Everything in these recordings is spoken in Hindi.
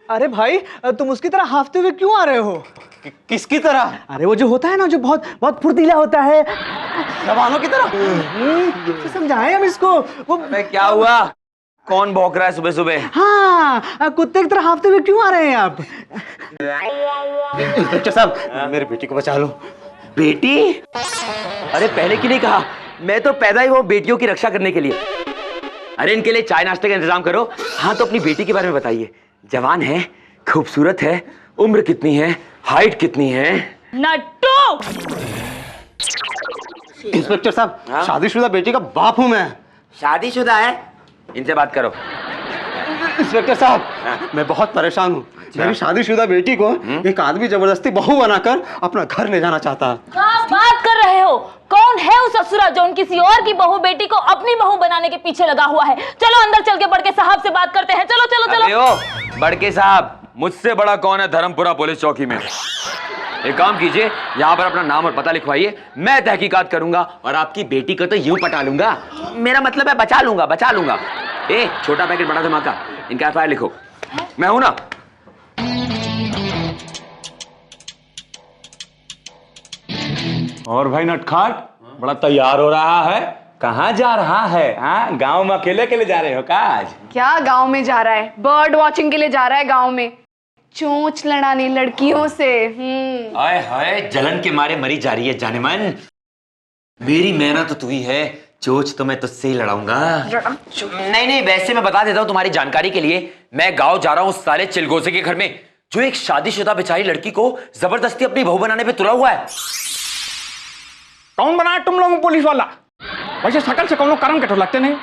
अरे भाई, तुम उसकी तरह हाफते हुए क्यों आ रहे हो? किसकी तरह? अरे वो जो होता है ना, जो बहुत बहुत फुर्तीला होता है, जवानों की तरह। समझाएं हम इसको। वो क्या हुआ? कौन भौंक रहा है सुबह सुबह? हाँ, कुत्ते की तरह हाफते हुए क्यों आ रहे हैं आप? इंस्पेक्टर साहब, मेरी बेटी को बचा लो। बेटी? अरे पहले क्यों नहीं कहा? मैं तो पैदा ही हुआ बेटियों की रक्षा करने के लिए। अरे इनके लिए चाय नाश्ते का इंतजाम करो। हाँ तो अपनी बेटी के बारे में बताइए। जवान है, खूबसूरत है, उम्र कितनी है, हाइट कितनी है? नट्टू! इंस्पेक्टर साहब, शादीशुदा बेटी का बाप हूं मैं। शादीशुदा है? इनसे बात करो। इंस्पेक्टर साहब, मैं बहुत परेशान हूँ। मेरी शादीशुदा बेटी को एक आदमी जबरदस्ती बहू बनाकर अपना घर ले जाना चाहता है। क्या बात कर रहे हो? कौन है उस ससुरा जो किसी और की बहू बेटी को अपनी बहू बनाने के पीछे लगा हुआ है? चलो अंदर चल के बड़के साहब से बात करते हैं। चलो चलो चलो। बड़के साहब, मुझसे बड़ा कौन है धर्मपुरा पुलिस चौकी में? एक काम कीजिए, यहाँ पर अपना नाम और पता लिखवाइए, मैं तहकीकात करूंगा और आपकी बेटी को तो यूं पटा लूंगा। मेरा मतलब है बचा लूंगा, बचा लूंगा। ए, छोटा पैकेट बड़ा धमाका, इनका एफआईआर लिखो। मैं हूं ना? और भाई नटखट बड़ा तैयार हो रहा है, कहाँ जा रहा है? हाँ, गांव में अकेले अकेले जा रहे हो का आज? क्या गांव में जा रहा है? बर्ड वॉचिंग के लिए जा रहा है गांव में, चोंच लड़ाने लड़कियों से। आए हाय, जलन के मारे मरी जा रही है जाने मन। मेरी मेहनत तो तू ही है, चोच तो मैं तुझसे ही लड़ाऊंगा। नहीं नहीं, वैसे मैं बता देता हूँ तुम्हारी जानकारी के लिए, मैं गांव जा रहा हूँ उस साले चिलगोजे के घर में जो एक शादीशुदा बेचारी लड़की को जबरदस्ती अपनी बहू बनाने पे तुला हुआ है। कौन बनाया तुम लोगों पुलिस वाला? वैसे शकल से कौन कारण कटो लगते नहीं।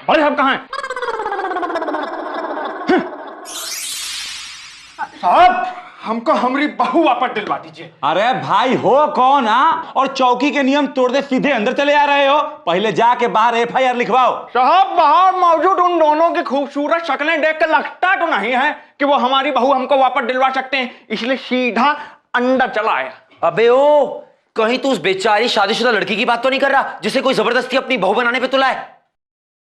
बड़े साहब कहाँ हैं? साहब, हमको हमारी बहू वापस दिलवा दीजिए। अरे भाई हो कौन? और चौकी के नियम तोड़ दे सीधे अंदर चले आ रहे हो? पहले जाके बाहर एफआईआर लिखवाओ। साहब, बाहर मौजूद उन दोनों की खूबसूरत शक्लें देख कर लगता तो नहीं है कि वो हमारी बहू हमको वापस दिलवा सकते हैं, इसलिए सीधा अंदर चला आया। अबे ओ, कहीं तू उस बेचारी शादीशुदा लड़की की बात तो नहीं कर रहा जिसे कोई जबरदस्ती अपनी बहू बनाने पे तुला है?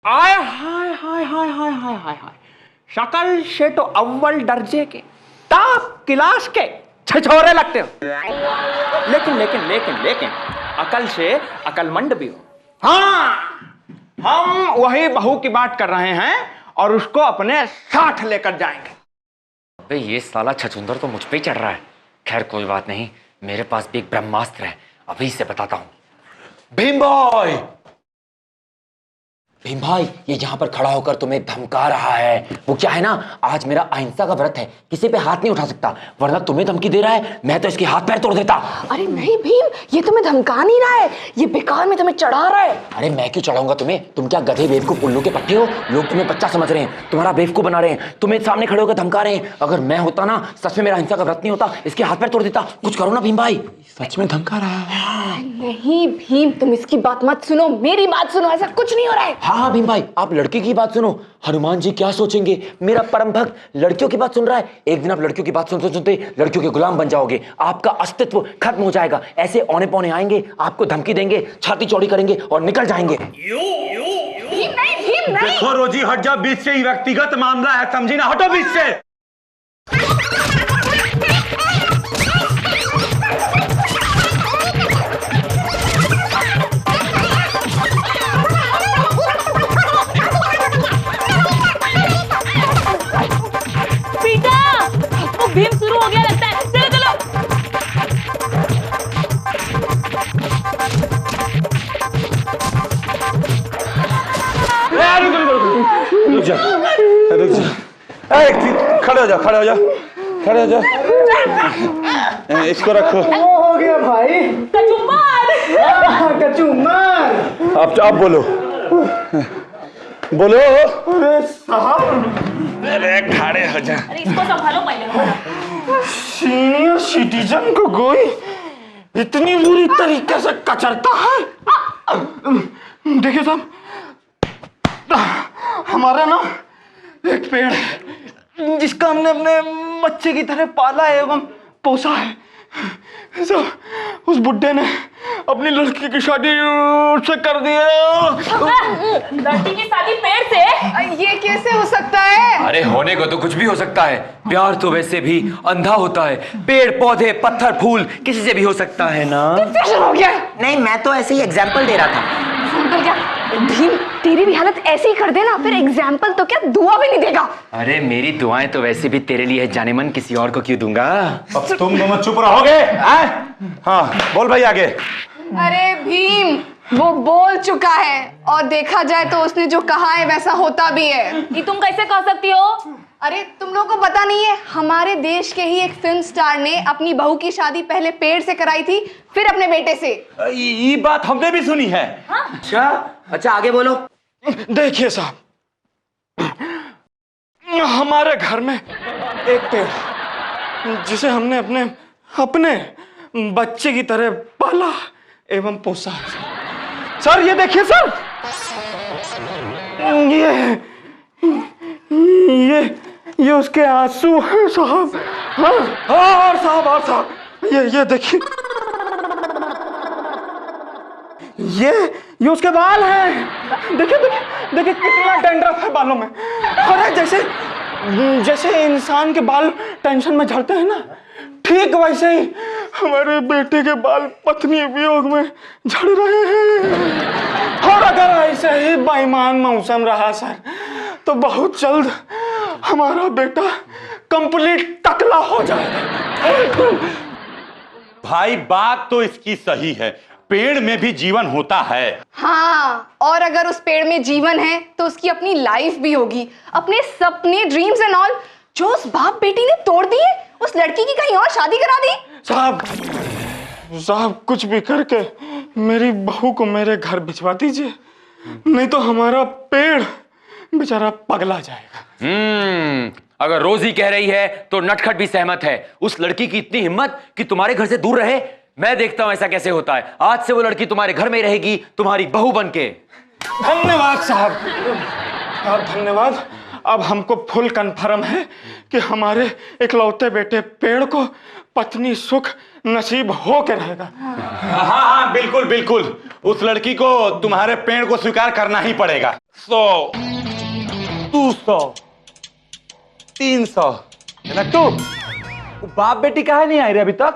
आय हाय हाय हाय हाय हाय हाय हाय, शक्ल से तो अव्वल दर्जे के टॉप क्लास के छिछोरे लगते हो, लेकिन लेकिन लेकिन लेकिन अकल से अकलमंद भी हो। हाँ, हम वही बहू की बात कर रहे हैं और उसको अपने साथ लेकर जाएंगे। अबे ये साला छछुंदर तो मुझ पे ही चढ़ रहा है। खैर कोई बात नहीं, मेरे पास भी एक ब्रह्मास्त्र है, अभी से बताता हूं। भीम भाई, भीम भाई, ये यहाँ पर खड़ा होकर तुम्हें धमका रहा है। वो क्या है ना, आज मेरा अहिंसा का व्रत है, किसी पे हाथ नहीं उठा सकता, वरना तुम्हें धमकी दे रहा है, मैं तो इसके हाथ पैर तोड़ देता। अरे नहीं भीम, ये तुम्हें धमका नहीं रहा है, ये बेकार में तुम्हें चढ़ा रहा है। अरे मैं क्यों चढ़ाऊंगा तुम्हें? तुम क्या गधे बेवकूफ उल्लू के पट्टे हो? लोग तुम्हें बच्चा समझ रहे हैं, तुम्हारा बेवकूफ बना रहे हैं, तुम्हें सामने खड़े होकर धमका रहे हैं। अगर मैं होता ना, सच में मेरा अहिंसा का व्रत नहीं होता, इसके हाथ पैर तोड़ देता। कुछ करो ना भीम भाई। सच में धमका रहा है? नहीं भीम, तुम इसकी बात मत सुनो, मेरी बात सुनो, ऐसा कुछ नहीं हो रहा है। हाँ भीम भाई, आप लड़की की बात सुनो। हनुमान जी क्या सोचेंगे? मेरा परम भक्त लड़कियों की बात सुन रहा है। एक दिन आप लड़कियों की बात सुनते सुनते लड़कियों के गुलाम बन जाओगे, आपका अस्तित्व खत्म हो जाएगा। ऐसे औने पौने आएंगे, आपको धमकी देंगे, छाती चौड़ी करेंगे और निकल जाएंगे। भीम नहीं। देखो रोजी, हट जा बीच से, ही व्यक्तिगत मामला है, समझी ना? हटो बीच से। भीम शुरू हो गया लगता है, चलो चलो। रुक जा, रुक जा, खड़े हो जा, खड़े हो जा, खड़े हो जा। इसको रखो। हो गया भाई, कचुम्बर। कचुम्बर। आप बोलो, बोलो। अरे साहब, अरे खड़े हो जा। अरे इसको संभालो पहले। सीनियर सिटीजन को कोई इतनी बुरी तरीके से कचरता है? देखिए साहब, हमारा ना एक पेड़ है जिसका हमने अपने बच्चे की तरह पाला एवं पोसा है। उस बुड्ढे ने अपनी लड़की की शादी उससे कर दी है। लड़की की शादी पेड़ से? ये कैसे हो सकता है? अरे होने को तो कुछ भी हो सकता है। प्यार तो वैसे भी अंधा होता है। पेड़ पौधे पत्थर फूल किसी से भी हो सकता है ना। हो गया है। नहीं, मैं तो ऐसे ही एग्जाम्पल दे रहा था। एग्जाम्पल क्या? भीम, तेरी भी हालत ऐसी ही कर देना, फिर एग्जाम्पल तो क्या दुआ भी नहीं देगा। अरे मेरी दुआएं तो वैसे भी तेरे लिए है जाने मन, किसी और को क्यों दूंगा। अब तुम दोनों चुप रहोगे? हाँ बोल भाई आगे। अरे भीम, वो बोल चुका है और देखा जाए तो उसने जो कहा है वैसा होता भी है। ये तुम कैसे कह सकती हो? अरे तुम लोगों को पता नहीं है, हमारे देश के ही एक फिल्म स्टार ने अपनी बहू की शादी पहले पेड़ से कराई थी, फिर अपने बेटे से। ये बात हमने भी सुनी है। अच्छा आगे बोलो। देखिए साहब, हमारे घर में एक पेड़ जिसे हमने अपने अपने बच्चे की तरह पाला एवं पोसा है। सर ये देखिए सर, ये उसके आंसू हैं साहब। हाँ और साहब ये देखिए, ये उसके बाल हैं। देखिए कितना डैंड्रफ है बालों में। अरे जैसे इंसान के बाल टेंशन में झड़ते हैं ना, ठीक वैसे ही हमारे बेटे के बाल पत्नी वियोग में झड़ रहे हैं। और अगर ऐसे ही बेईमान मौसम रहा सर, तो बहुत जल्द हमारा बेटा कंप्लीट टकला हो जाएगा। भाई बात तो इसकी सही है, पेड़ में भी जीवन होता है। हाँ, और अगर उस पेड़ में जीवन है तो उसकी अपनी लाइफ भी होगी, अपने सपने, ड्रीम्स एंड ऑल, जो उस बाप बेटी ने तोड़ दिए, उस लड़की की कहीं और शादी करा दी। साहब कुछ भी करके मेरी बहू को मेरे घर भिजवा दीजिए, नहीं तो हमारा पेड़ बेचारा पगला जाएगा। अगर रोजी कह रही है तो नटखट भी सहमत है। उस लड़की की इतनी हिम्मत कि तुम्हारे घर से दूर रहे। मैं देखता हूं ऐसा कैसे होता है। आज से वो लड़की तुम्हारे घर में रहेगी, तुम्हारी बहू बनके। धन्यवाद साहब, धन्यवाद। अब हमको फुल कंफर्म है कि हमारे इकलौते बेटे पेड़ को पत्नी सुख नसीब हो के रहेगा। हाँ बिल्कुल बिल्कुल, उस लड़की को तुम्हारे पेड़ को स्वीकार करना ही पड़ेगा। 100, 200, 300। नट्टू, बाप बेटी काहे नहीं आई रे अभी तक?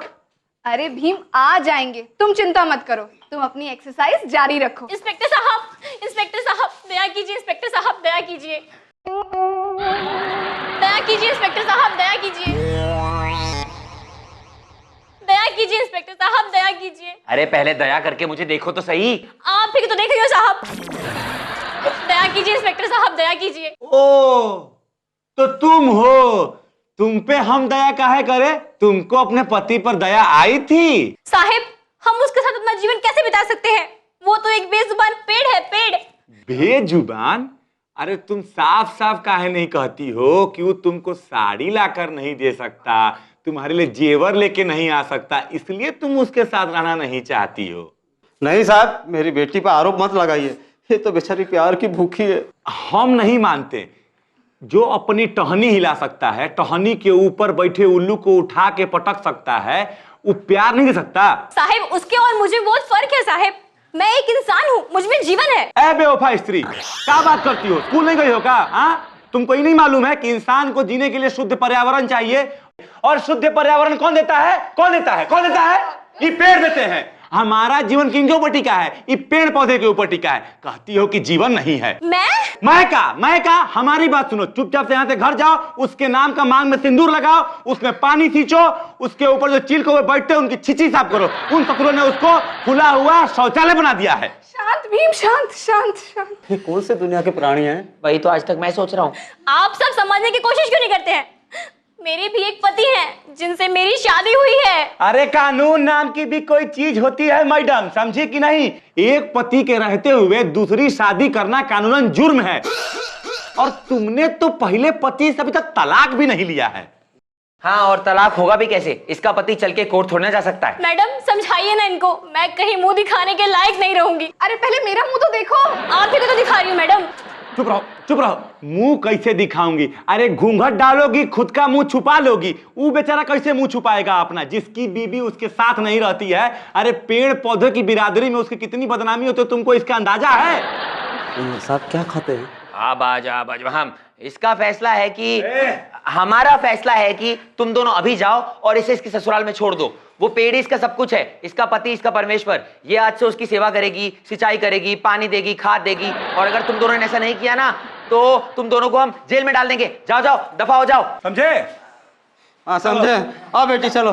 अरे भीम आ जाएंगे, तुम चिंता मत करो, तुम अपनी एक्सरसाइज जारी रखो। इंस्पेक्टर साहब दया कीजिए। इंस्पेक्टर साहब दया कीजिए। दया कीजिए इंस्पेक्टर साहब, दया कीजिए। दया कीजिए इंस्पेक्टर साहब, दया कीजिए। अरे पहले दया करके मुझे देखो तो सही। आप ही तो देख रहे हो साहब। दया कीजिए इंस्पेक्टर साहब, दया कीजिए। ओ तो तुम हो, तुम पे हम दया काहे करे? तुमको अपने पति पर दया आई थी? साहिब, हम उसके साथ अपना जीवन कैसे बिता सकते हैं? वो तो एक बेजुबान पेड़ है, पेड़। बेजुबान? अरे तुम साफ साफ काहे नहीं कहती हो कि वो तुमको साड़ी लाकर नहीं दे सकता, तुम्हारे लिए जेवर लेके नहीं आ सकता, इसलिए तुम उसके साथ रहना नहीं चाहती हो? नहीं साहब, मेरी बेटी पर आरोप मत लगाइए, ये तो बेचारी प्यार की भूखी है। हम नहीं मानते। जो अपनी टहनी हिला सकता है, टहनी के ऊपर बैठे उल्लू को उठा के पटक सकता है, वो प्यार नहीं दे सकता। साहिब, उसके और मुझे बहुत फर्क है साहिब। मैं एक इंसान हूँ, मुझ में जीवन है। ए बेवफा स्त्री, क्या बात करती हो? स्कूल नहीं गई हो क्या? हाँ, तुमको ही नहीं मालूम है कि इंसान को जीने के लिए शुद्ध पर्यावरण चाहिए? और शुद्ध पर्यावरण कौन देता है? कौन देता है? कौन देता है? ये पेड़ देते हैं। हमारा जीवन किनके ऊपर टिका है? ये पेड़ पौधे के ऊपर टिका है। कहती हो कि जीवन नहीं है। मैं का हमारी बात सुनो, चुपचाप से यहाँ से घर जाओ, उसके नाम का मांग में सिंदूर लगाओ, उसमें पानी सींचो, उसके ऊपर जो चिल को बैठते हैं उनकी छिची साफ करो। उन ससुरों ने उसको खुला हुआ शौचालय बना दिया है। शांत भीम, शांत शांत शांत। ये कौन से दुनिया के प्राणी हैं? वही तो आज तक मैं सोच रहा हूँ। आप सब समझने की कोशिश क्यों नहीं करते हैं? मेरे भी एक पति हैं जिनसे मेरी शादी हुई है। अरे कानून नाम की भी कोई चीज होती है मैडम, समझे कि नहीं? एक पति के रहते हुए दूसरी शादी करना कानूनन जुर्म है। और तुमने तो पहले पति से अभी तक तलाक भी नहीं लिया है। हाँ, और तलाक होगा भी कैसे? इसका पति चल के कोर्ट छोड़ना जा सकता है। मैडम समझाइए ना इनको, मैं कहीं मुंह दिखाने के लायक नहीं रहूंगी। अरे पहले मेरा मुंह तो देखो। आप ही को तो दिखा रही हूँ मैडम। चुप रहो, चुप रहो। मुंह कैसे दिखाऊंगी? अरे घूंघट डालोगी, खुद का मुंह छुपा लोगी। वो बेचारा कैसे मुंह छुपाएगा अपना, जिसकी बीबी उसके साथ नहीं रहती है? अरे पेड़ पौधे की बिरादरी में उसकी कितनी बदनामी होती है, तुमको इसका अंदाजा है? साहब क्या खाते हैं? आबाज आबाज हम इसका फैसला है कि हमारा फैसला है कि तुम दोनों अभी जाओ और इसे इसके ससुराल में छोड़ दो। वो पेड़ी इसका सब कुछ है, इसका पति, इसका परमेश्वर। ये आज से उसकी सेवा करेगी, सिंचाई करेगी, पानी देगी, खाद देगी। और अगर तुम दोनों ने ऐसा नहीं किया ना तो तुम दोनों को हम जेल में डाल देंगे। जाओ जाओ, दफा हो जाओ। समझे? हाँ समझे। आओ बेटी चलो।